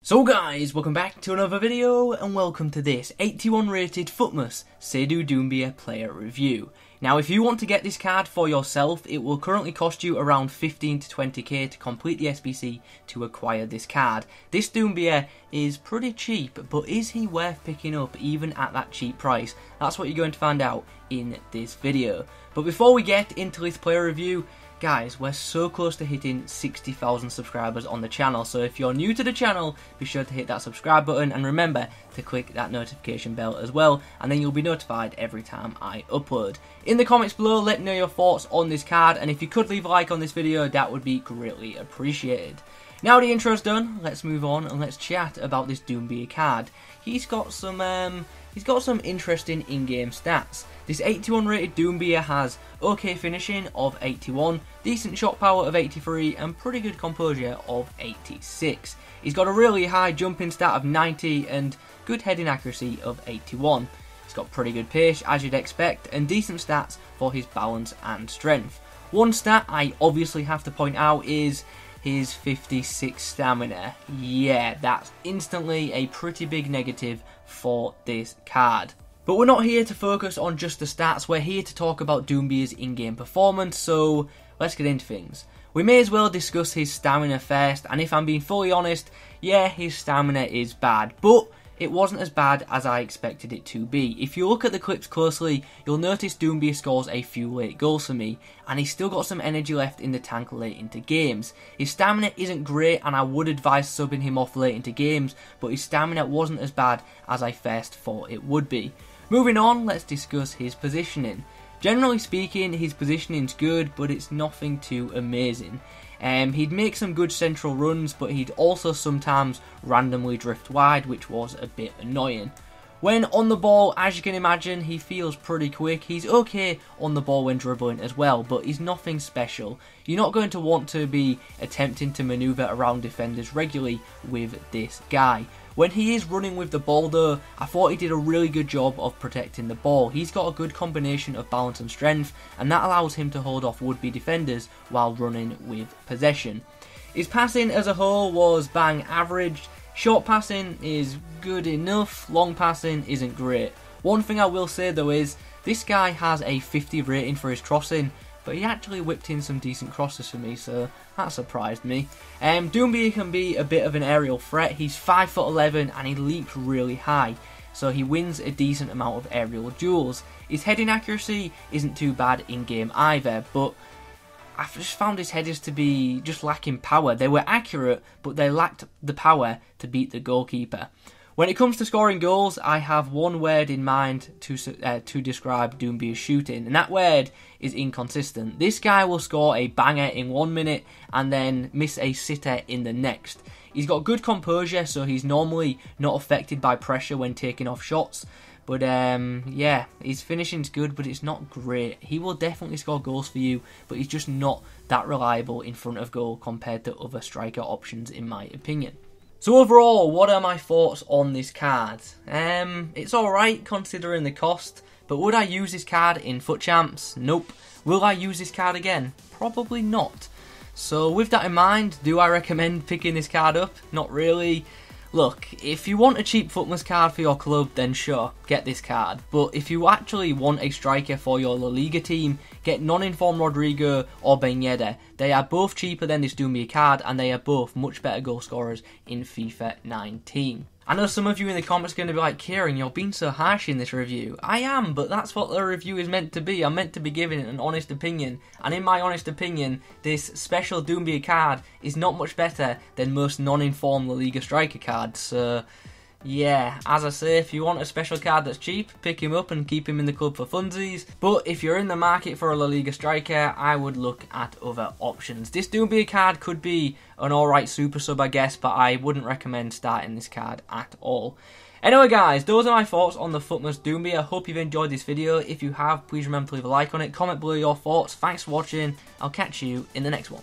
So guys, welcome back to another video and welcome to this 81 rated FUTMAS Doumbia player review. Now if you want to get this card for yourself, it will currently cost you around 15 to 20k to complete the SBC to acquire this card. This Doumbia is pretty cheap, but is he worth picking up even at that cheap price? That's what you're going to find out in this video. But before we get into this player review, guys, we're so close to hitting 60,000 subscribers on the channel, so if you're new to the channel, be sure to hit that subscribe button and remember to click that notification bell as well, and then you'll be notified every time I upload. In the comments below, let me know your thoughts on this card, and if you could leave a like on this video, that would be greatly appreciated. Now the intro's done, let's move on and let's chat about this Doumbia card. He's got some interesting in-game stats. This 81 rated Doumbia has okay finishing of 81, decent shot power of 83 and pretty good composure of 86. He's got a really high jumping stat of 90 and good heading accuracy of 81. He's got pretty good pace as you'd expect and decent stats for his balance and strength. One stat I obviously have to point out is his 56 stamina. Yeah, that's instantly a pretty big negative for this card. But we're not here to focus on just the stats, we're here to talk about Doumbia's in-game performance, so let's get into things. We may as well discuss his stamina first, and if I'm being fully honest, yeah, his stamina is bad, but it wasn't as bad as I expected it to be. If you look at the clips closely, you'll notice Doumbia scores a few late goals for me, and he's still got some energy left in the tank late into games. His stamina isn't great, and I would advise subbing him off late into games, but his stamina wasn't as bad as I first thought it would be. Moving on, let's discuss his positioning. Generally speaking, his positioning's good, but it's nothing too amazing. He'd make some good central runs, but he'd also sometimes randomly drift wide, which was a bit annoying. When on the ball, as you can imagine, he feels pretty quick. He's okay on the ball when dribbling as well, but he's nothing special. You're not going to want to be attempting to manoeuvre around defenders regularly with this guy. When he is running with the ball though, I thought he did a really good job of protecting the ball. He's got a good combination of balance and strength, and that allows him to hold off would-be defenders while running with possession. His passing as a whole was bang average. Short passing is good enough, long passing isn't great. One thing I will say though is, this guy has a 50 rating for his crossing, but he actually whipped in some decent crosses for me, so that surprised me. Doumbia can be a bit of an aerial threat. He's 5'11" and he leaps really high, so he wins a decent amount of aerial duels. His heading accuracy isn't too bad in game either, but I've just found his headers to be just lacking power. They were accurate, but they lacked the power to beat the goalkeeper. When it comes to scoring goals, I have one word in mind to describe Doumbia's shooting, and that word is inconsistent. This guy will score a banger in 1 minute and then miss a sitter in the next. He's got good composure, so he's normally not affected by pressure when taking off shots. But yeah, his finishing's good, but it's not great. He will definitely score goals for you, but he's just not that reliable in front of goal compared to other striker options in my opinion. So overall, what are my thoughts on this card? It's alright considering the cost, but would I use this card in FUT Champs? Nope. Will I use this card again? Probably not. So with that in mind, do I recommend picking this card up? Not really. Look, if you want a cheap FUTMAS card for your club, then sure, get this card. But if you actually want a striker for your La Liga team, get non-informed Rodrigo or Iniesta. They are both cheaper than this Doumbia card, and they are both much better goal scorers in FIFA 19. I know some of you in the comments are going to be like, Kieran, you're being so harsh in this review. I am, but that's what the review is meant to be. I'm meant to be giving an honest opinion. And in my honest opinion, this special Doumbia card is not much better than most non-informed La Liga striker cards. So, yeah, as I say, if you want a special card that's cheap, pick him up and keep him in the club for funsies. But if you're in the market for a La Liga striker, I would look at other options. This Doumbia card could be an alright super sub, I guess, but I wouldn't recommend starting this card at all. Anyway guys, those are my thoughts on the FUTMAS Doumbia. I hope you've enjoyed this video. If you have, please remember to leave a like on it, comment below your thoughts. Thanks for watching. I'll catch you in the next one.